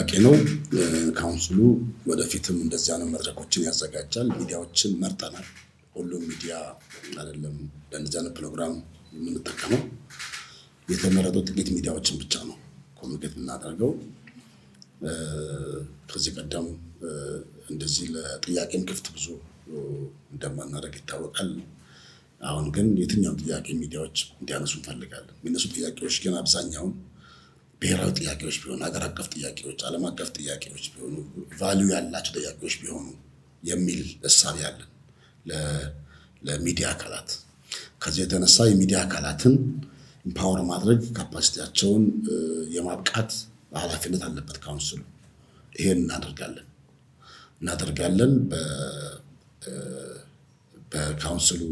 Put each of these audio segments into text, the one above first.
ጥያቄ ነው። ካውንስሉ ወደፊትም እንደዚህ አይነት መድረኮችን ያዘጋጃል። ሚዲያዎችን መርጠናል። ሁሉም ሚዲያ አይደለም ለእንደዚህ አይነት ፕሮግራም የምንጠቀመው። የተመረጡ ጥቂት ሚዲያዎችን ብቻ ነው ኮሚኒኬት የምናደርገው። ከዚህ ቀደም እንደዚህ ለጥያቄም ክፍት ብዙ እንደማናደርግ ይታወቃል። አሁን ግን የትኛው ጥያቄ ሚዲያዎች እንዲያነሱ እንፈልጋለን። የሚነሱ ጥያቄዎች ግን አብዛኛውን ብሔራዊ ጥያቄዎች ቢሆኑ፣ ሀገር አቀፍ ጥያቄዎች፣ ዓለም አቀፍ ጥያቄዎች ቢሆኑ፣ ቫልዩ ያላቸው ጥያቄዎች ቢሆኑ የሚል እሳቤ ያለን ለሚዲያ አካላት። ከዚህ የተነሳ የሚዲያ አካላትን ኢምፓወር ማድረግ ካፓሲቲያቸውን የማብቃት ኃላፊነት አለበት ካውንስሉ። ይሄን እናደርጋለን። በካውንስሉ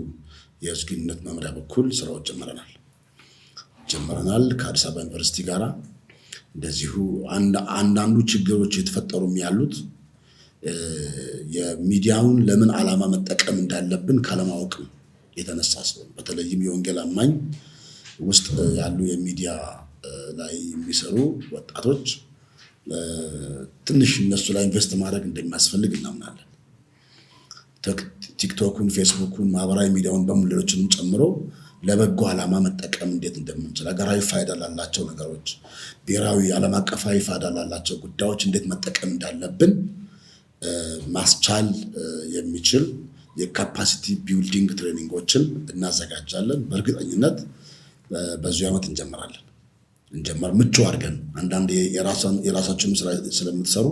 የህዝብ ግንኙነት መምሪያ በኩል ስራዎች ጀምረናል ከአዲስ አበባ ዩኒቨርሲቲ ጋራ። እንደዚሁ አንዳንዱ ችግሮች የተፈጠሩም ያሉት የሚዲያውን ለምን ዓላማ መጠቀም እንዳለብን ካለማወቅ የተነሳ ስለሆነ፣ በተለይም የወንጌል አማኝ ውስጥ ያሉ የሚዲያ ላይ የሚሰሩ ወጣቶች ትንሽ እነሱ ላይ ኢንቨስት ማድረግ እንደሚያስፈልግ እናምናለን። ቲክቶኩን፣ ፌስቡኩን፣ ማህበራዊ ሚዲያውን በሙሉ ሌሎችንም ጨምሮ ለበጎ ዓላማ መጠቀም እንዴት እንደምንችል፣ ሀገራዊ ፋይዳ ላላቸው ነገሮች፣ ብሔራዊ ዓለም አቀፋዊ ፋይዳ ላላቸው ጉዳዮች እንዴት መጠቀም እንዳለብን ማስቻል የሚችል የካፓሲቲ ቢልዲንግ ትሬኒንጎችን እናዘጋጃለን። በእርግጠኝነት በዚህ ዓመት እንጀምራለን። ምቹ አድርገን አንዳንድ የራሳችሁን ስራ ስለምትሰሩ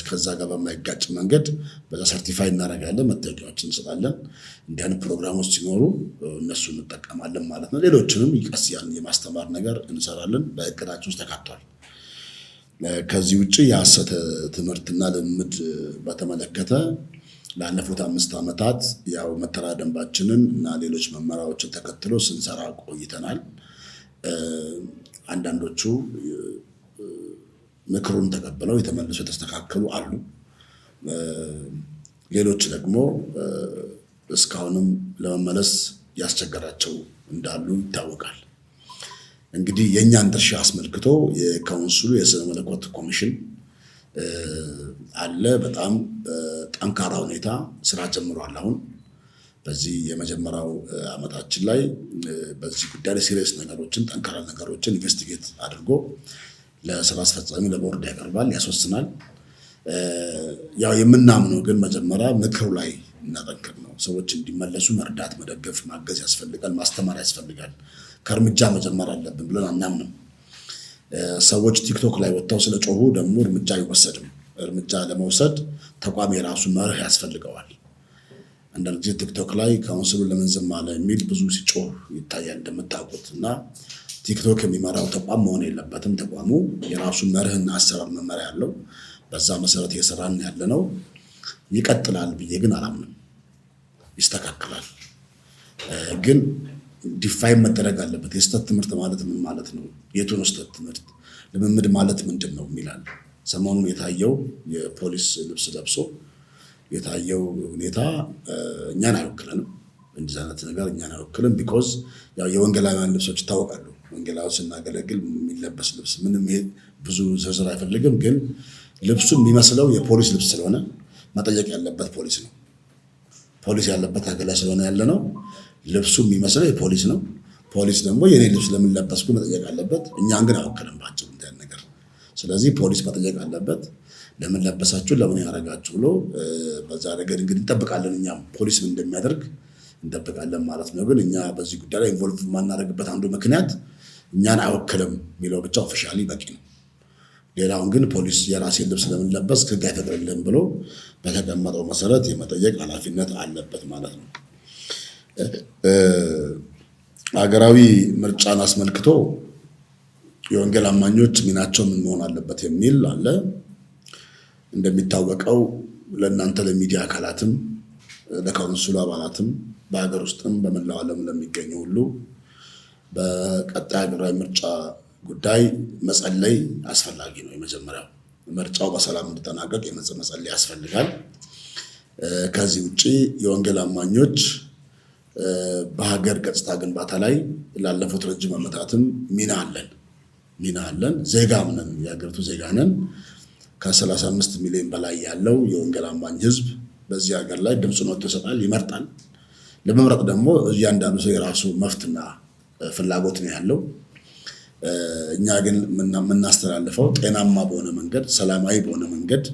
ከዛ ጋር በማይጋጭ መንገድ በዛ ሰርቲፋይ እናደርጋለን፣ መታወቂያዎችን እንሰጣለን። እንዲህ አይነት ፕሮግራሞች ሲኖሩ እነሱ እንጠቀማለን ማለት ነው። ሌሎችንም ቀስ ያን የማስተማር ነገር እንሰራለን፣ በእቅዳችን ውስጥ ተካቷል። ከዚህ ውጭ የሐሰት ትምህርትና ልምምድ በተመለከተ ላለፉት 5 ዓመታት ያው መተዳደሪያ ደንባችንን እና ሌሎች መመሪያዎችን ተከትሎ ስንሰራ ቆይተናል። አንዳንዶቹ ምክሩን ተቀብለው የተመለሱ የተስተካከሉ አሉ። ሌሎች ደግሞ እስካሁንም ለመመለስ ያስቸገራቸው እንዳሉ ይታወቃል። እንግዲህ የእኛን ድርሻ አስመልክቶ የካውንስሉ የስነ መለኮት ኮሚሽን አለ። በጣም ጠንካራ ሁኔታ ስራ ጀምሯል። አሁን በዚህ የመጀመሪያው ዓመታችን ላይ በዚህ ጉዳይ ላይ ሲሪየስ ነገሮችን፣ ጠንካራ ነገሮችን ኢንቨስቲጌት አድርጎ ለስራ አስፈጻሚ ለቦርድ ያቀርባል፣ ያስወስናል። ያው የምናምነው ግን መጀመሪያ ምክሩ ላይ እናጠንክር ነው። ሰዎች እንዲመለሱ መርዳት፣ መደገፍ፣ ማገዝ ያስፈልጋል፣ ማስተማር ያስፈልጋል። ከእርምጃ መጀመር አለብን ብለን አናምንም። ሰዎች ቲክቶክ ላይ ወጥተው ስለጮሁ ደግሞ እርምጃ አይወሰድም። እርምጃ ለመውሰድ ተቋም የራሱ መርህ ያስፈልገዋል። አንዳንድ ጊዜ ቲክቶክ ላይ ካውንስሉን ለምን ዝም አለ የሚል ብዙ ሲጮህ ይታያል እንደምታውቁት። እና ቲክቶክ የሚመራው ተቋም መሆን የለበትም። ተቋሙ የራሱ መርህና አሰራር መመሪያ ያለው፣ በዛ መሰረት እየሰራን ያለ ነው። ይቀጥላል ብዬ ግን አላምንም። ይስተካከላል፣ ግን ዲፋይን መደረግ አለበት። የስተት ትምህርት ማለት ምን ማለት ነው? የቱ ነው ስተት ትምህርት? ልምምድ ማለት ምንድን ነው የሚላል። ሰሞኑን የታየው የፖሊስ ልብስ ለብሶ የታየው ሁኔታ እኛን አይወክለንም። እንደዚህ አይነት ነገር እኛን አይወክልም። ቢኮዝ ያው የወንጌላውያን ልብሶች ይታወቃሉ። ወንጌላዊ ስናገለግል የሚለበስ ልብስ ምንም ብዙ ዝርዝር አይፈልግም። ግን ልብሱ የሚመስለው የፖሊስ ልብስ ስለሆነ መጠየቅ ያለበት ፖሊስ ነው። ፖሊስ ያለበት ሀገር ላይ ስለሆነ ያለ ነው። ልብሱ የሚመስለው የፖሊስ ነው። ፖሊስ ደግሞ የኔ ልብስ ለምን ለበስኩ መጠየቅ አለበት። እኛን ግን አይወክልም ባጭሩ እንደ ነገር። ስለዚህ ፖሊስ መጠየቅ አለበት። ለምን ለበሳችሁ፣ ለምን ያደረጋችሁ ብሎ በዛ ነገር እንግዲህ እንጠብቃለን። እኛም ፖሊስ ምን እንደሚያደርግ እንጠብቃለን ማለት ነው። ግን እኛ በዚህ ጉዳይ ላይ ኢንቮልቭ የማናደርግበት አንዱ ምክንያት እኛን አይወክልም የሚለው ብቻ ኦፊሻሊ በቂ ነው። ሌላውን ግን ፖሊስ የራሴን ልብስ ለምን ለበስክ ሕግ አይፈቅድልህም ብሎ በተቀመጠው መሰረት የመጠየቅ ኃላፊነት አለበት ማለት ነው። ሀገራዊ ምርጫን አስመልክቶ የወንጌል አማኞች ሚናቸው ምን መሆን አለበት የሚል አለ። እንደሚታወቀው ለእናንተ ለሚዲያ አካላትም ለካውንስሉ አባላትም በሀገር ውስጥም በመላው ዓለም ለሚገኙ ሁሉ በቀጣይ ሀገራዊ ምርጫ ጉዳይ መጸለይ አስፈላጊ ነው። የመጀመሪያው ምርጫው በሰላም እንዲጠናቀቅ መጸለይ ያስፈልጋል። ከዚህ ውጪ የወንጌል አማኞች በሀገር ገጽታ ግንባታ ላይ ላለፉት ረጅም ዓመታትም ሚና አለን። ዜጋም ነን፣ የሀገሪቱ ዜጋ ነን። ከ35 ሚሊዮን በላይ ያለው የወንጌል አማኝ ህዝብ በዚህ ሀገር ላይ ድምፁን ወጥቶ ይሰጣል፣ ይመርጣል። ለመምረጥ ደግሞ እያንዳንዱ ሰው የራሱ መፍትና ፍላጎት ነው ያለው። እኛ ግን የምናስተላልፈው ጤናማ በሆነ መንገድ፣ ሰላማዊ በሆነ መንገድ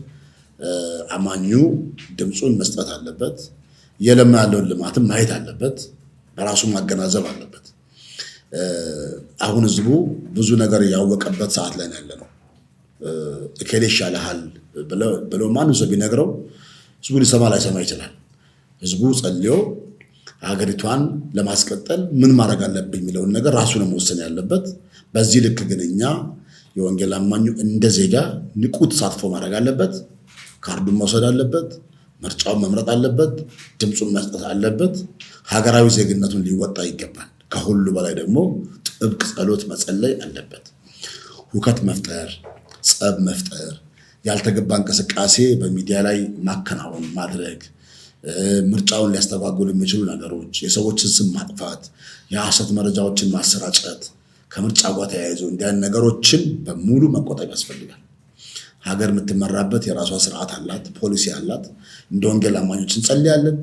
አማኙ ድምፁን መስጠት አለበት። የለማ ያለውን ልማትም ማየት አለበት፣ በራሱ ማገናዘብ አለበት። አሁን ህዝቡ ብዙ ነገር ያወቀበት ሰዓት ላይ ያለ ነው። እከሌ ይሻልሃል ብለው ማንም ሰው ቢነግረው ህዝቡ ሊሰማ ላይሰማ ይችላል። ህዝቡ ጸልዮ ሀገሪቷን ለማስቀጠል ምን ማድረግ አለብኝ የሚለውን ነገር ራሱ ነው መወሰን ያለበት። በዚህ ልክ ግን እኛ የወንጌል አማኙ እንደ ዜጋ ንቁ ተሳትፎ ማድረግ አለበት። ካርዱን መውሰድ አለበት። ምርጫውን መምረጥ አለበት። ድምፁን መስጠት አለበት። ሀገራዊ ዜግነቱን ሊወጣ ይገባል። ከሁሉ በላይ ደግሞ ጥብቅ ጸሎት መጸለይ አለበት። ሁከት መፍጠር፣ ጸብ መፍጠር፣ ያልተገባ እንቅስቃሴ በሚዲያ ላይ ማከናወን ማድረግ፣ ምርጫውን ሊያስተጓጉሉ የሚችሉ ነገሮች፣ የሰዎችን ስም ማጥፋት፣ የሐሰት መረጃዎችን ማሰራጨት፣ ከምርጫ ጋር ተያይዞ እንዲያን ነገሮችን በሙሉ መቆጠብ ያስፈልጋል። ሀገር የምትመራበት የራሷ ስርዓት አላት፣ ፖሊሲ አላት። እንደ ወንጌል አማኞች እንጸልያለን፣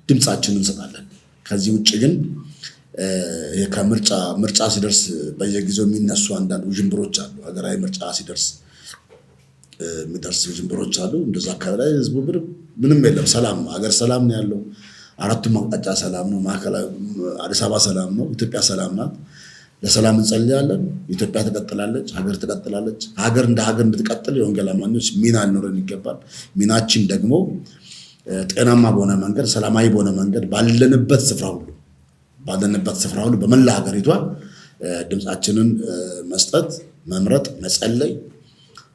ድምፃችንን እንሰጣለን። ከዚህ ውጭ ግን ምርጫ ሲደርስ በየጊዜው የሚነሱ አንዳንድ ውዥንብሮች አሉ። ሀገራዊ ምርጫ ሲደርስ የሚደርስ ውዥንብሮች አሉ። እንደዛ አካባቢ ላይ ህዝቡ ምንም የለም፣ ሰላም ነው። ሀገር ሰላም ነው ያለው። አራቱም አቅጣጫ ሰላም ነው። ማዕከላዊ አዲስ አበባ ሰላም ነው። ኢትዮጵያ ሰላም ናት። ለሰላም እንጸልያለን። ኢትዮጵያ ትቀጥላለች፣ ሀገር ትቀጥላለች። ሀገር እንደ ሀገር እንድትቀጥል የወንጌል አማኞች ሚና ሊኖረን ይገባል። ሚናችን ደግሞ ጤናማ በሆነ መንገድ፣ ሰላማዊ በሆነ መንገድ ባለንበት ስፍራ ሁሉ በመላ ሀገሪቷ ድምፃችንን መስጠት፣ መምረጥ፣ መጸለይ፣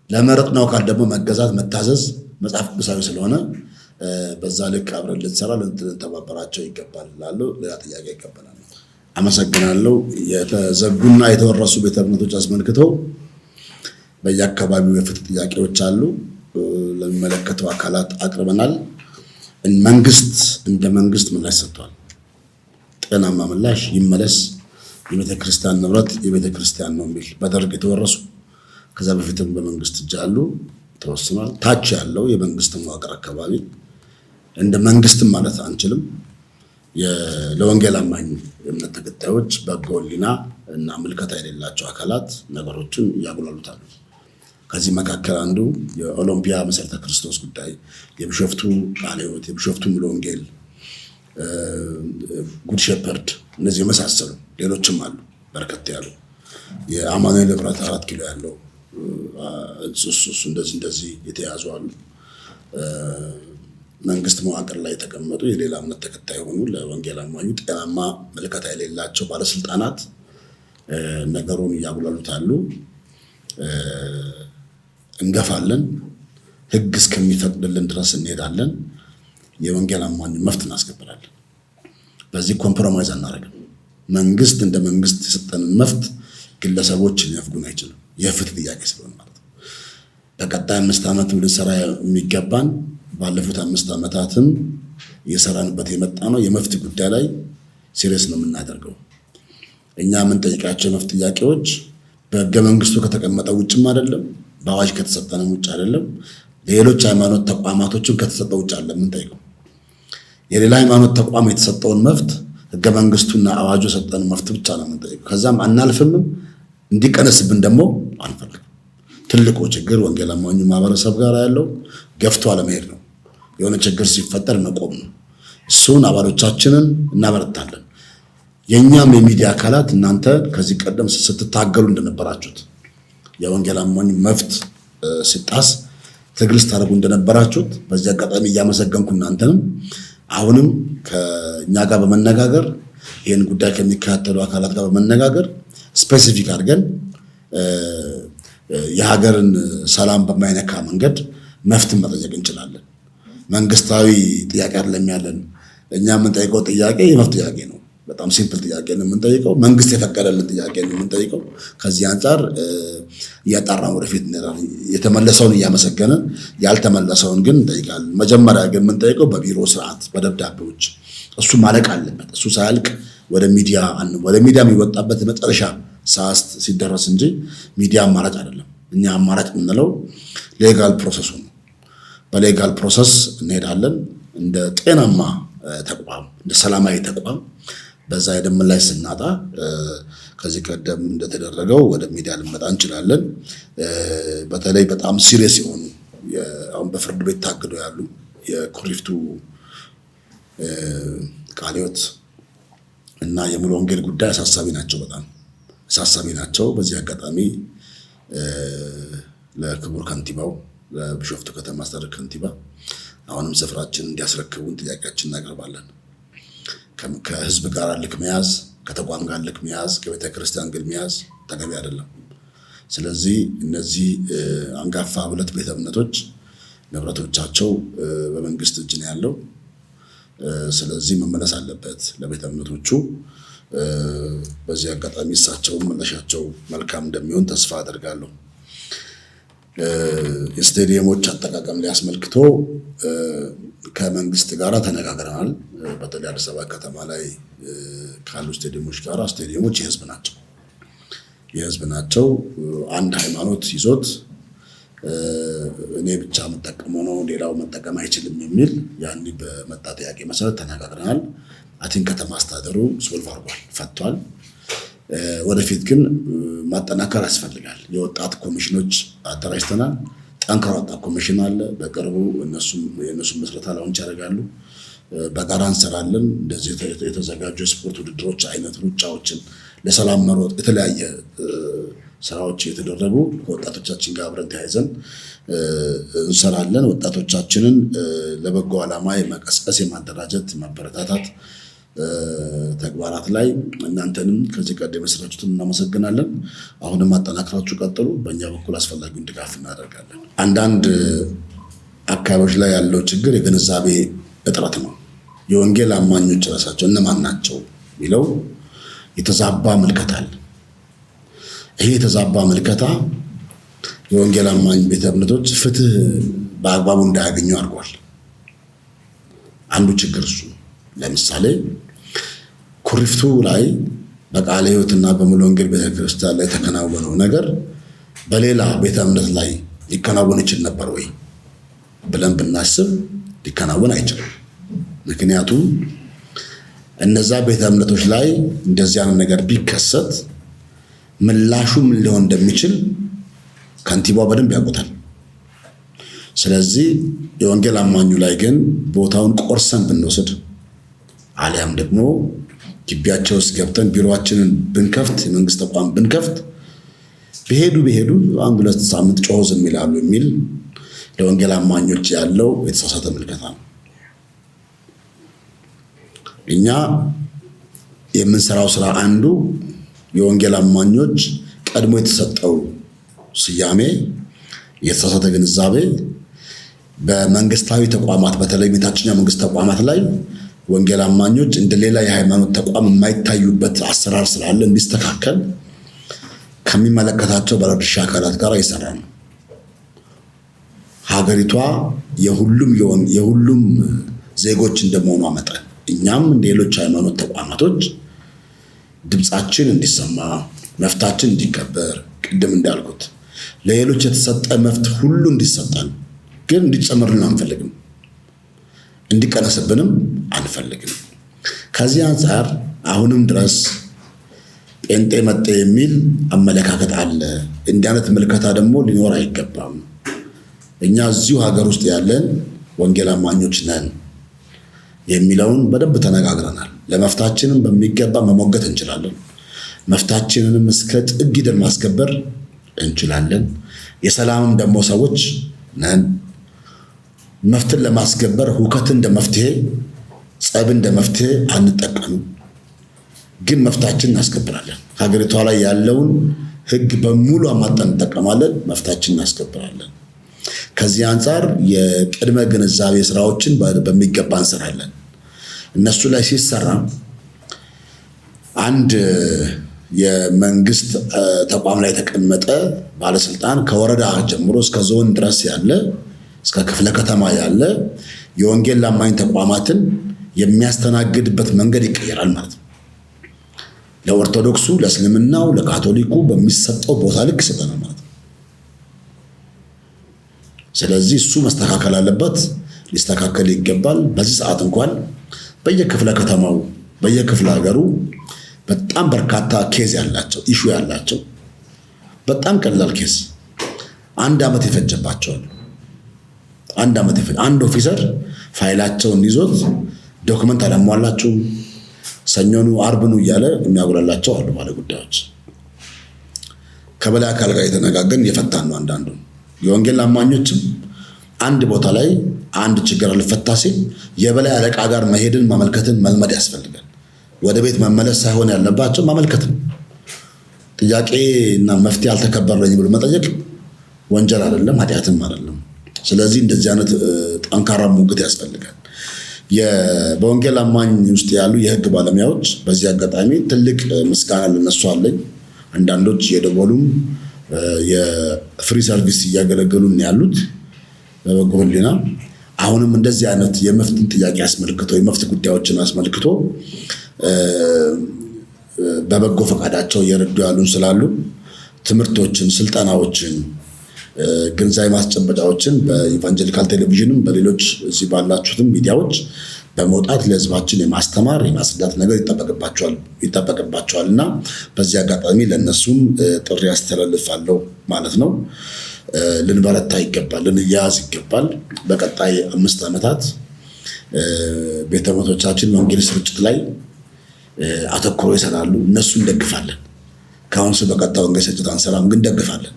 ለመረጥነው አካል ደግሞ መገዛት፣ መታዘዝ መጽሐፍ ቅዱሳዊ ስለሆነ በዛ ልክ አብረን ልንሰራ ልንተባበራቸው ይገባል እላለሁ። ሌላ ጥያቄ ይቀበላል። አመሰግናለሁ። የተዘጉና የተወረሱ ቤተ እምነቶች አስመልክተው በየአካባቢው የፍትህ ጥያቄዎች አሉ። ለሚመለከተው አካላት አቅርበናል። መንግስት እንደ መንግስት ምላሽ ሰጥቷል። ጤናማ ምላሽ ይመለስ፣ የቤተ ክርስቲያን ንብረት የቤተ ክርስቲያን ነው የሚል በደርግ የተወረሱ ከዛ በፊትም በመንግስት እጅ አሉ፣ ተወስኗል። ታች ያለው የመንግስት መዋቅር አካባቢ እንደ መንግስትም ማለት አንችልም። ለወንጌል አማኝ እምነት ተከታዮች በጎ ሕሊና እና ምልከታ የሌላቸው አካላት ነገሮችን ያጉላሉታል። ከዚህ መካከል አንዱ የኦሎምፒያ መሰረተ ክርስቶስ ጉዳይ፣ የቢሾፍቱ ቃለ ሕይወት፣ የቢሾፍቱ ሙሉ ወንጌል፣ ጉድ ሼፐርድ፣ እነዚህ የመሳሰሉ ሌሎችም አሉ በርከት ያሉ። የአማኑኤል ህብረት 4 ኪሎ ያለው እሱ እንደዚህ የተያዙ አሉ። መንግስት መዋቅር ላይ የተቀመጡ የሌላ እምነት ተከታይ ሆኑ ለወንጌል አማኙ ጤናማ ምልከታ የሌላቸው ባለስልጣናት ነገሩን እያጉላሉት አሉ። እንገፋለን፣ ህግ እስከሚፈቅድልን ድረስ እንሄዳለን። የወንጌል አማኙ መብት እናስከብራለን። በዚህ ኮምፕሮማይዝ አናደርግም። መንግስት እንደ መንግስት የሰጠንን መብት ግለሰቦች ሊነፍጉን አይችልም። የፍትህ ጥያቄ ስለሆነ ማለት ነው። በቀጣይ 5 ዓመት ልንሰራ የሚገባን ባለፉት 5 ዓመታትም እየሰራንበት የመጣ ነው። የመፍትህ ጉዳይ ላይ ሲሪየስ ነው የምናደርገው። እኛ የምንጠይቃቸው የመፍትህ ጥያቄዎች በህገ መንግስቱ ከተቀመጠው ውጭም አይደለም፣ በአዋጅ ከተሰጠንም ውጭ አይደለም፣ ሌሎች ሃይማኖት ተቋማቶችን ከተሰጠው ውጭ አይደለም የምንጠይቀው። የሌላ ሃይማኖት ተቋም የተሰጠውን መፍት ህገ መንግስቱና አዋጁ የሰጠን መፍት ብቻ ነው የምንጠይቀው። ከዛም አናልፍምም፣ እንዲቀነስብን ደግሞ አንፈልግም። ትልቁ ችግር ወንጌል አማኙ ማህበረሰብ ጋር ያለው ገፍቶ አለመሄድ ነው። የሆነ ችግር ሲፈጠር መቆም ነው። እሱን አባሎቻችንን እናበረታለን። የኛም የሚዲያ አካላት እናንተ ከዚህ ቀደም ስትታገሉ እንደነበራችሁት የወንጌል አማኙ መፍት ሲጣስ ትግል ስታደርጉ እንደነበራችሁት በዚህ አጋጣሚ እያመሰገንኩ እናንተንም አሁንም ከኛ ጋር በመነጋገር ይህን ጉዳይ ከሚከታተሉ አካላት ጋር በመነጋገር ስፔሲፊክ አድርገን የሀገርን ሰላም በማይነካ መንገድ መፍትሄ መጠየቅ እንችላለን። መንግስታዊ ጥያቄ አይደለም ያለን። እኛ የምንጠይቀው ጥያቄ የመፍት ጥያቄ ነው። በጣም ሲምፕል ጥያቄ ነው የምንጠይቀው። መንግስት የፈቀደልን ጥያቄ ነው የምንጠይቀው። ከዚህ አንጻር እያጣራን ወደፊት የተመለሰውን እያመሰገንን ያልተመለሰውን ግን እንጠይቃለን። መጀመሪያ ግን የምንጠይቀው በቢሮ ስርዓት በደብዳቤዎች እሱ ማለቅ አለበት። እሱ ሳያልቅ ወደ ሚዲያ የሚወጣበት መጨረሻ ሰዓት ሲደረስ እንጂ ሚዲያ አማራጭ አይደለም። እኛ አማራጭ የምንለው ሌጋል ፕሮሰሱ ነው። በሌጋል ፕሮሰስ እንሄዳለን እንደ ጤናማ ተቋም፣ እንደ ሰላማዊ ተቋም። በዛ የደም ላይ ስናጣ ከዚህ ቀደም እንደተደረገው ወደ ሚዲያ ልንመጣ እንችላለን። በተለይ በጣም ሲሪየስ የሆኑ አሁን በፍርድ ቤት ታግደው ያሉ የኩሪፍቱ ቃለ ሕይወት እና የሙሉ ወንጌል ጉዳይ አሳሳቢ ናቸው፣ በጣም አሳሳቢ ናቸው። በዚህ አጋጣሚ ለክቡር ከንቲባው፣ ለቢሾፍቱ ከተማ አስተዳደር ከንቲባ አሁንም ስፍራችን እንዲያስረክቡን ጥያቄያችን እናቀርባለን። ከህዝብ ጋር ልክ መያዝ፣ ከተቋም ጋር ልክ መያዝ፣ ከቤተ ክርስቲያን ግን መያዝ ተገቢ አይደለም። ስለዚህ እነዚህ አንጋፋ ሁለት ቤተ እምነቶች ንብረቶቻቸው በመንግስት እጅ ነው ያለው። ስለዚህ መመለስ አለበት ለቤተ እምነቶቹ። በዚህ አጋጣሚ እሳቸውን መለሻቸው መልካም እንደሚሆን ተስፋ አደርጋለሁ። የስቴዲየሞች አጠቃቀም ላይ አስመልክቶ ከመንግስት ጋር ተነጋግረናል። በተለይ አዲስ አበባ ከተማ ላይ ካሉ ስቴዲየሞች ጋር፣ ስቴዲየሞች የህዝብ ናቸው። አንድ ሃይማኖት ይዞት እኔ ብቻ መጠቀመው ነው ሌላው መጠቀም አይችልም የሚል ያኔ በመጣ ጥያቄ መሰረት ተነጋግረናል። አቲን ከተማ አስተዳደሩ ሶልቭ አድርጓል፣ ፈቷል። ወደፊት ግን ማጠናከር ያስፈልጋል። የወጣት ኮሚሽኖች አደራጅተናል። ጠንካራ ወጣት ኮሚሽን አለ። በቅርቡ የእነሱን መስረታ ላውንች ያደርጋሉ። በጋራ እንሰራለን። እንደዚህ የተዘጋጁ የስፖርት ውድድሮች አይነት ሩጫዎችን፣ ለሰላም መሮጥ፣ የተለያየ ስራዎች የተደረጉ ከወጣቶቻችን ጋር አብረን ተያይዘን እንሰራለን። ወጣቶቻችንን ለበጎ ዓላማ የመቀስቀስ፣ የማደራጀት፣ የማበረታታት ተግባራት ላይ እናንተንም ከዚህ ቀደም የሰራችሁትን እናመሰግናለን። አሁንም አጠናክራችሁ ቀጥሉ። በእኛ በኩል አስፈላጊውን ድጋፍ እናደርጋለን። አንዳንድ አካባቢዎች ላይ ያለው ችግር የግንዛቤ እጥረት ነው። የወንጌል አማኞች ራሳቸው እነማን ናቸው የሚለው የተዛባ ምልከታ አለ። ይሄ የተዛባ ምልከታ የወንጌል አማኝ ቤተ እምነቶች ፍትህ በአግባቡ እንዳያገኙ አድርጓል። አንዱ ችግር እሱ። ለምሳሌ ኩሪፍቱ ላይ በቃለ ሕይወትና በሙሉ ወንጌል ቤተክርስቲያን ላይ የተከናወነው ነገር በሌላ ቤተ እምነት ላይ ሊከናወን ይችል ነበር ወይ ብለን ብናስብ ሊከናወን አይችልም። ምክንያቱም እነዛ ቤተ እምነቶች ላይ እንደዚህ አይነት ነገር ቢከሰት ምላሹ ምን ሊሆን እንደሚችል ከንቲባው በደንብ ያውቁታል። ስለዚህ የወንጌል አማኙ ላይ ግን ቦታውን ቆርሰን ብንወስድ አሊያም ደግሞ ግቢያቸው ውስጥ ገብተን ቢሮአችንን ብንከፍት፣ የመንግስት ተቋም ብንከፍት ቢሄዱ አንድ ሁለት ሳምንት ጮህ ዝም ይላሉ የሚል ለወንጌል አማኞች ያለው የተሳሳተ ምልከታ ነው። እኛ የምንሰራው ስራ አንዱ የወንጌል አማኞች ቀድሞ የተሰጠው ስያሜ፣ የተሳሳተ ግንዛቤ በመንግስታዊ ተቋማት በተለይ የታችኛው መንግስት ተቋማት ላይ ወንጌል አማኞች እንደ ሌላ የሃይማኖት ተቋም የማይታዩበት አሰራር ስላለ እንዲስተካከል ከሚመለከታቸው ባለድርሻ አካላት ጋር ይሰራል። ሀገሪቷ የሁሉም ዜጎች እንደመሆኗ መጠን እኛም እንደ ሌሎች ሃይማኖት ተቋማቶች ድምፃችን እንዲሰማ፣ መፍታችን እንዲከበር፣ ቅድም እንዳልኩት ለሌሎች የተሰጠ መፍት ሁሉ እንዲሰጠን፣ ግን እንዲጨመርልን አንፈልግም፣ እንዲቀነስብንም አንፈልግም። ከዚህ አንጻር አሁንም ድረስ ጴንጤ መጤ የሚል አመለካከት አለ። እንዲህ አይነት ምልከታ ደግሞ ሊኖር አይገባም። እኛ እዚሁ ሀገር ውስጥ ያለን ወንጌል አማኞች ነን የሚለውን በደንብ ተነጋግረናል። ለመፍታችንም በሚገባ መሞገት እንችላለን። መፍታችንንም እስከ ጥግ ሄደን ማስከበር እንችላለን። የሰላምም ደግሞ ሰዎች ነን። መፍትን ለማስከበር ሁከትን እንደ መፍትሄ፣ ጸብ እንደ መፍትሄ አንጠቀምም። ግን መፍታችንን እናስከብራለን። ሀገሪቷ ላይ ያለውን ሕግ በሙሉ አማጣን እንጠቀማለን። መፍታችንን እናስከብራለን። ከዚህ አንጻር የቅድመ ግንዛቤ ስራዎችን በሚገባ እንሰራለን። እነሱ ላይ ሲሰራ አንድ የመንግስት ተቋም ላይ የተቀመጠ ባለስልጣን ከወረዳ ጀምሮ እስከ ዞን ድረስ ያለ እስከ ክፍለ ከተማ ያለ የወንጌል አማኝ ተቋማትን የሚያስተናግድበት መንገድ ይቀየራል ማለት ነው። ለኦርቶዶክሱ፣ ለእስልምናው፣ ለካቶሊኩ በሚሰጠው ቦታ ልክ ይሰጠናል ማለት ነው። ስለዚህ እሱ መስተካከል አለበት፣ ሊስተካከል ይገባል። በዚህ ሰዓት እንኳን በየክፍለ ከተማው በየክፍለ ሀገሩ በጣም በርካታ ኬዝ ያላቸው ኢሹ ያላቸው በጣም ቀላል ኬዝ 1 ዓመት ይፈጀባቸዋል። 1 ዓመት አንድ ኦፊሰር ፋይላቸውን ይዞት ዶክመንት አላሟላችሁም ሰኞኑ አርብኑ እያለ የሚያጉላላቸው አሉ ባለ ጉዳዮች። ከበላይ አካል ጋር የተነጋገርን የፈታን ነው። አንዳንዱ የወንጌል አማኞችም አንድ ቦታ ላይ አንድ ችግር አልፈታ ሲል የበላይ አለቃ ጋር መሄድን ማመልከትን መልመድ ያስፈልጋል። ወደ ቤት መመለስ ሳይሆን ያለባቸው ማመልከት ነው። ጥያቄና መፍትሄ አልተከበረልኝ ብሎ መጠየቅ ወንጀል አይደለም፣ ኃጢአትም አይደለም። ስለዚህ እንደዚህ አይነት ጠንካራ ሙግት ያስፈልጋል። በወንጌል አማኝ ውስጥ ያሉ የህግ ባለሙያዎች በዚህ አጋጣሚ ትልቅ ምስጋና ለነሱ አለኝ። አንዳንዶች የደወሉም የፍሪ ሰርቪስ እያገለገሉን ያሉት በበጎ ህሊና አሁንም እንደዚህ አይነት የመፍትሄ ጥያቄ አስመልክቶ የመፍትሄ ጉዳዮችን አስመልክቶ በበጎ ፈቃዳቸው እየረዱ ያሉን ስላሉ ትምህርቶችን፣ ስልጠናዎችን፣ ግንዛቤ ማስጨበጫዎችን በኢቫንጀሊካል ቴሌቪዥንም በሌሎች እዚህ ባላችሁትም ሚዲያዎች በመውጣት ለህዝባችን የማስተማር የማስረዳት ነገር ይጠበቅባቸዋል እና በዚህ አጋጣሚ ለነሱም ጥሪ ያስተላልፋለሁ ማለት ነው። ልንበረታ ይገባል፣ ልንያዝ ይገባል። በቀጣይ 5 ዓመታት ቤተ እምነቶቻችን ወንጌል ስርጭት ላይ አተኩሮ ይሰራሉ። እነሱ እንደግፋለን። ካውንስል በቀጣይ ወንጌል ስርጭት አንሰራም፣ ግን እንደግፋለን።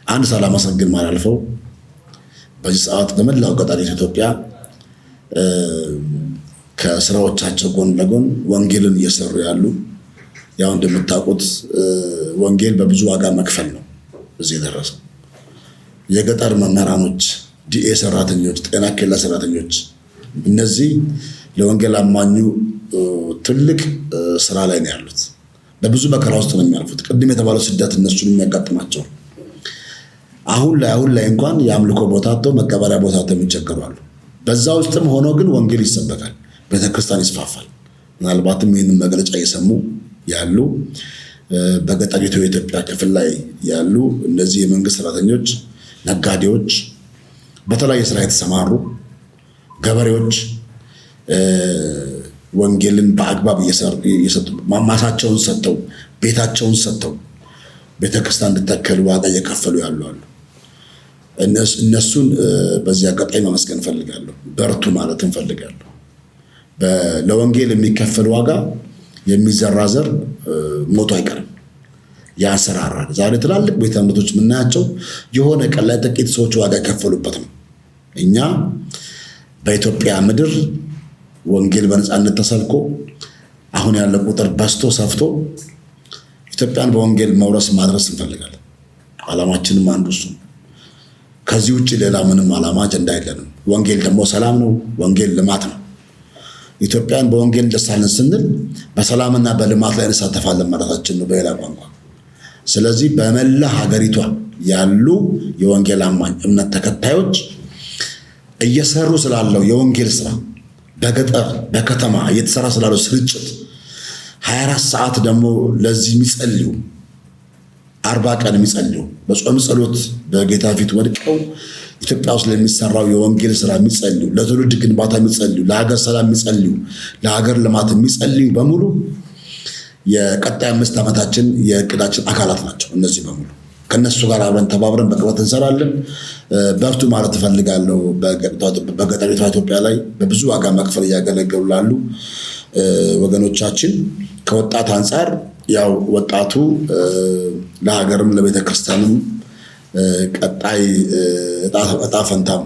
አንድ ሳላመሰግን ማላልፈው በዚህ ሰዓት በመላው ገጠር ኢትዮጵያ ከስራዎቻቸው ጎን ለጎን ወንጌልን እየሰሩ ያሉ ያው እንደምታውቁት ወንጌል በብዙ ዋጋ መክፈል ነው እዚህ የደረሰው። የገጠር መምህራኖች፣ ዲኤ ሰራተኞች፣ ጤና ኬላ ሰራተኞች እነዚህ ለወንጌል አማኙ ትልቅ ስራ ላይ ነው ያሉት። በብዙ መከራ ውስጥ ነው የሚያልፉት። ቅድም የተባለው ስደት እነሱን የሚያጋጥማቸው አሁን ላይ እንኳን የአምልኮ ቦታ አጥተው መቀበሪያ ቦታ አጥተው የሚቸገሩ አሉ። በዛ ውስጥም ሆኖ ግን ወንጌል ይሰበካል፣ ቤተክርስቲያን ይስፋፋል። ምናልባትም ይህንን መግለጫ እየሰሙ ያሉ በገጠሪቱ የኢትዮጵያ ክፍል ላይ ያሉ እነዚህ የመንግስት ሰራተኞች፣ ነጋዴዎች፣ በተለያየ ስራ የተሰማሩ ገበሬዎች ወንጌልን በአግባብ እየሰጡ ማሳቸውን ሰጥተው ቤታቸውን ሰጥተው ቤተክርስቲያን እንድትተከል ዋጋ እየከፈሉ ያሉ አሉ። እነሱን በዚህ አጋጣሚ ማመስገን ፈልጋለሁ። በርቱ ማለት እንፈልጋለሁ። ለወንጌል የሚከፈል ዋጋ የሚዘራ ዘር ሞቶ አይቀርም፣ ያንሰራራል። ዛሬ ትላልቅ ቤተ እምነቶች የምናያቸው የሆነ ቀን ላይ ጥቂት ሰዎች ዋጋ የከፈሉበት ነው። እኛ በኢትዮጵያ ምድር ወንጌል በነፃነት ተሰብኮ አሁን ያለው ቁጥር በዝቶ ሰፍቶ ኢትዮጵያን በወንጌል መውረስ ማድረስ እንፈልጋለን። ዓላማችንም አንዱ እሱ። ከዚህ ውጭ ሌላ ምንም ዓላማ አጀንዳ የለንም። ወንጌል ደግሞ ሰላም ነው። ወንጌል ልማት ነው። ኢትዮጵያን በወንጌል እንደሳለን ስንል በሰላምና በልማት ላይ እንሳተፋለን ማለታችን ነው በሌላ ቋንቋ። ስለዚህ በመላ ሀገሪቷ ያሉ የወንጌል አማኝ እምነት ተከታዮች እየሰሩ ስላለው የወንጌል ስራ በገጠር በከተማ እየተሰራ ስላለው ስርጭት 24 ሰዓት ደግሞ ለዚህ የሚጸልዩ 40 ቀን የሚጸልዩ በጾም ጸሎት በጌታ ፊት ወድቀው ኢትዮጵያ ውስጥ ለሚሰራው የወንጌል ስራ የሚጸልዩ፣ ለትውልድ ግንባታ የሚጸልዩ፣ ለሀገር ሰላም የሚጸልዩ፣ ለሀገር ልማት የሚጸልዩ በሙሉ የቀጣይ 5 ዓመታችን የእቅዳችን አካላት ናቸው። እነዚህ በሙሉ ከነሱ ጋር አብረን ተባብረን በቅርበት እንሰራለን። በርቱ ማለት እፈልጋለሁ። በገጠሪቷ ኢትዮጵያ ላይ በብዙ ዋጋ መክፈል እያገለገሉ ላሉ ወገኖቻችን ከወጣት አንጻር ያው ወጣቱ ለሀገርም ለቤተክርስቲያንም ቀጣይ እጣ ፈንታም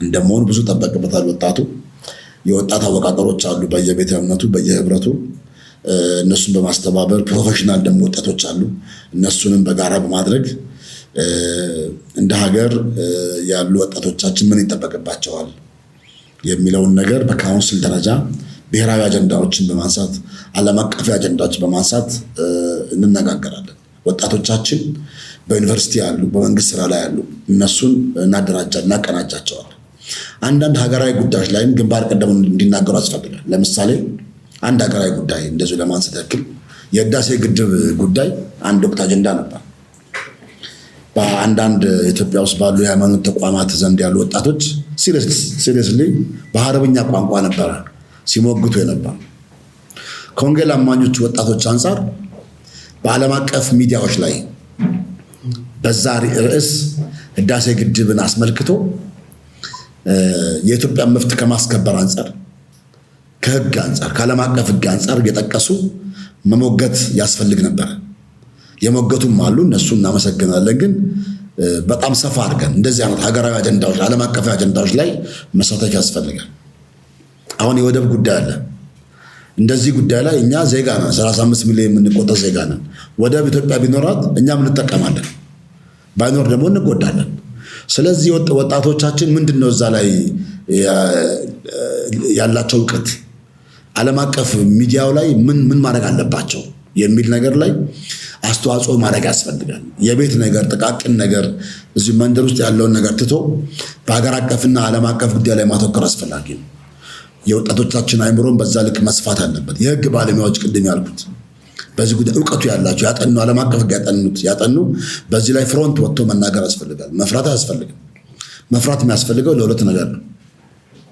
እንደመሆኑ ብዙ ተጠበቅበታል። ወጣቱ የወጣት አወቃቀሮች አሉ በየቤተ እምነቱ በየህብረቱ፣ እነሱን በማስተባበር ፕሮፌሽናል ደግሞ ወጣቶች አሉ። እነሱንም በጋራ በማድረግ እንደ ሀገር ያሉ ወጣቶቻችን ምን ይጠበቅባቸዋል የሚለውን ነገር በካውንስል ደረጃ ብሔራዊ አጀንዳዎችን በማንሳት ዓለም አቀፍ አጀንዳዎችን በማንሳት እንነጋገራለን። ወጣቶቻችን በዩኒቨርሲቲ ያሉ፣ በመንግስት ስራ ላይ ያሉ እነሱን እናቀናጃቸዋለን። አንዳንድ ሀገራዊ ጉዳዮች ላይም ግንባር ቀደም እንዲናገሩ ያስፈልጋል። ለምሳሌ አንድ ሀገራዊ ጉዳይ እንደዚሁ ለማንሳት ያክል የህዳሴ ግድብ ጉዳይ አንድ ወቅት አጀንዳ ነበር። በአንዳንድ ኢትዮጵያ ውስጥ ባሉ የሃይማኖት ተቋማት ዘንድ ያሉ ወጣቶች ሲሪየስሊ በአረብኛ ቋንቋ ነበረ ሲሞግቱ የነበረ። ከወንጌል አማኞች ወጣቶች አንጻር በዓለም አቀፍ ሚዲያዎች ላይ በዛ ርዕስ ህዳሴ ግድብን አስመልክቶ የኢትዮጵያ መብት ከማስከበር አንጻር፣ ከህግ አንጻር፣ ከዓለም አቀፍ ህግ አንጻር የጠቀሱ መሞገት ያስፈልግ ነበር። የሞገቱም አሉ፣ እነሱ እናመሰግናለን። ግን በጣም ሰፋ አድርገን እንደዚህ አይነት ሀገራዊ አጀንዳዎች፣ ዓለም አቀፍ አጀንዳዎች ላይ መሳተፍ ያስፈልጋል። አሁን የወደብ ጉዳይ አለ። እንደዚህ ጉዳይ ላይ እኛ ዜጋ ነን፣ 35 ሚሊዮን የምንቆጠር ዜጋ ነን። ወደብ ኢትዮጵያ ቢኖራት እኛም እንጠቀማለን፣ ባይኖር ደግሞ እንጎዳለን። ስለዚህ ወጣቶቻችን ምንድነው እዛ ላይ ያላቸው እውቀት፣ ዓለም አቀፍ ሚዲያው ላይ ምን ማድረግ አለባቸው የሚል ነገር ላይ አስተዋጽኦ ማድረግ ያስፈልጋል። የቤት ነገር፣ ጥቃቅን ነገር እዚህ መንደር ውስጥ ያለውን ነገር ትቶ በሀገር አቀፍና ዓለም አቀፍ ጉዳይ ላይ ማተኮር አስፈላጊ ነው። የወጣቶቻችን አይምሮን በዛ ልክ መስፋት አለበት። የህግ ባለሙያዎች ቅድም ያልኩት በዚህ ጉዳይ እውቀቱ ያላቸው ያጠኑ፣ ዓለም አቀፍ ያጠኑ በዚህ ላይ ፍሮንት ወጥቶ መናገር ያስፈልጋል። መፍራት አያስፈልግም። መፍራት የሚያስፈልገው ለሁለት ነገር ነው፣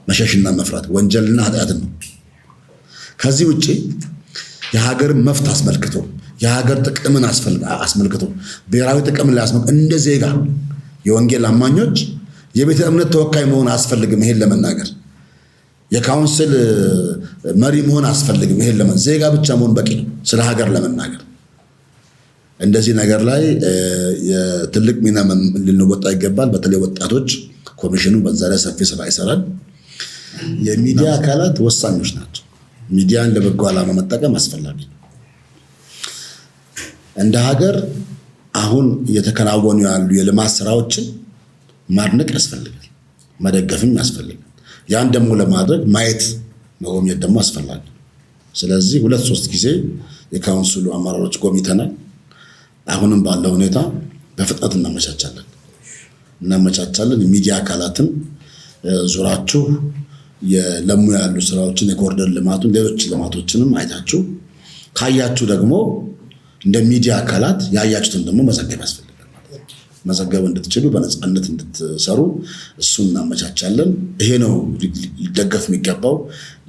መሸሽና መፍራት፣ ወንጀልና ኃጢአትን ነው። ከዚህ ውጪ የሀገርን መፍት አስመልክቶ የሀገር ጥቅምን አስመልክቶ ብሔራዊ ጥቅምን ላይ እንደ ዜጋ የወንጌል አማኞች የቤተ እምነት ተወካይ መሆን አያስፈልግም። ይሄን ለመናገር የካውንስል መሪ መሆን አያስፈልግም። ይሄን ዜጋ ብቻ መሆን በቂ ነው ስለ ሀገር ለመናገር። እንደዚህ ነገር ላይ የትልቅ ሚና ልንወጣ ይገባል። በተለይ ወጣቶች ኮሚሽኑ በዛ ላይ ሰፊ ስራ ይሰራል። የሚዲያ አካላት ወሳኞች ናቸው። ሚዲያን ለበጎ ዓላማ መጠቀም አስፈላጊ ነው። እንደ ሀገር አሁን እየተከናወኑ ያሉ የልማት ስራዎችን ማድነቅ ያስፈልጋል፣ መደገፍም ያስፈልጋል። ያን ደግሞ ለማድረግ ማየት መጎብኘት ደግሞ አስፈላጊ ነው። ስለዚህ 2-3 ጊዜ የካውንስሉ አመራሮች ጎብኝተናል። አሁንም ባለው ሁኔታ በፍጥነት እናመቻቻለን። ሚዲያ አካላትን ዙራችሁ የለሙ ያሉ ስራዎችን፣ የኮሪደር ልማቱን፣ ሌሎች ልማቶችንም አይታችሁ ካያችሁ ደግሞ እንደ ሚዲያ አካላት ያያችሁትን ደግሞ መዘገብ ያስፈልጋል። መዘገብ እንድትችሉ በነፃነት እንድትሰሩ እሱን እናመቻቻለን። ይሄ ነው ሊደገፍ የሚገባው፣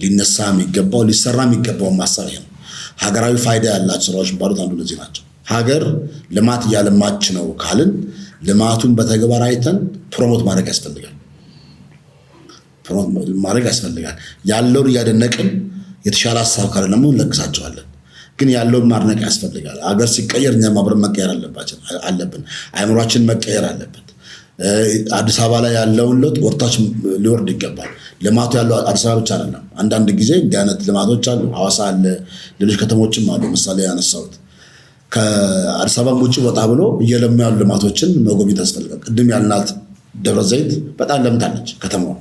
ሊነሳ የሚገባው፣ ሊሰራ የሚገባው ማሳብ ይሄ ነው። ሀገራዊ ፋይዳ ያላቸው ስራዎች ባሉት አንዱ እነዚህ ናቸው። ሀገር ልማት እያለማች ነው ካልን ልማቱን በተግባር አይተን ፕሮሞት ማድረግ ያስፈልጋል። ያለውን እያደነቅን የተሻለ ሀሳብ ካለ ደግሞ እንለግሳቸዋለን። ግን ያለውን ማድነቅ ያስፈልጋል። ሀገር ሲቀየር እኛም አብረን መቀየር አለብን። አእምሯችን መቀየር አለበት። አዲስ አበባ ላይ ያለውን ለውጥ ወርታች ሊወርድ ይገባል። ልማቱ ያለው አዲስ አበባ ብቻ አይደለም። አንዳንድ ጊዜ እንዲህ አይነት ልማቶች አሉ። ሐዋሳ አለ፣ ሌሎች ከተሞችም አሉ። ምሳሌ ያነሳሁት ከአዲስ አበባ ውጭ ወጣ ብሎ እየለሙ ያሉ ልማቶችን መጎብኘት ያስፈልጋል። ቅድም ያልናት ደብረ ዘይት በጣም ለምታለች፣ ከተማዋ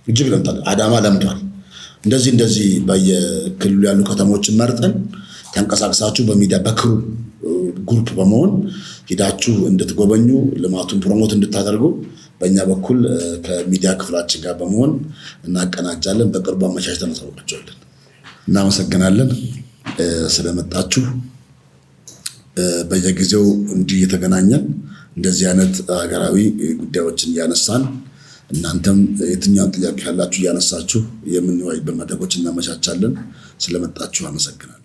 እጅግ ለምታለች። አዳማ ለምቷል። እንደዚህ በየክልሉ ያሉ ከተሞችን መርጠን ተንቀሳቅሳችሁ በሚዲያ በክሩ ግሩፕ በመሆን ሄዳችሁ እንድትጎበኙ ልማቱን ፕሮሞት እንድታደርጉ በእኛ በኩል ከሚዲያ ክፍላችን ጋር በመሆን እናቀናጃለን። በቅርቡ አመቻችተን እናሳውቃችኋለን። እናመሰግናለን ስለመጣችሁ። በየጊዜው እንዲህ እየተገናኘን እንደዚህ አይነት ሀገራዊ ጉዳዮችን እያነሳን እናንተም የትኛውን ጥያቄ ያላችሁ እያነሳችሁ የምንወያይበት መድረኮች እናመቻቻለን። ስለመጣችሁ አመሰግናለሁ።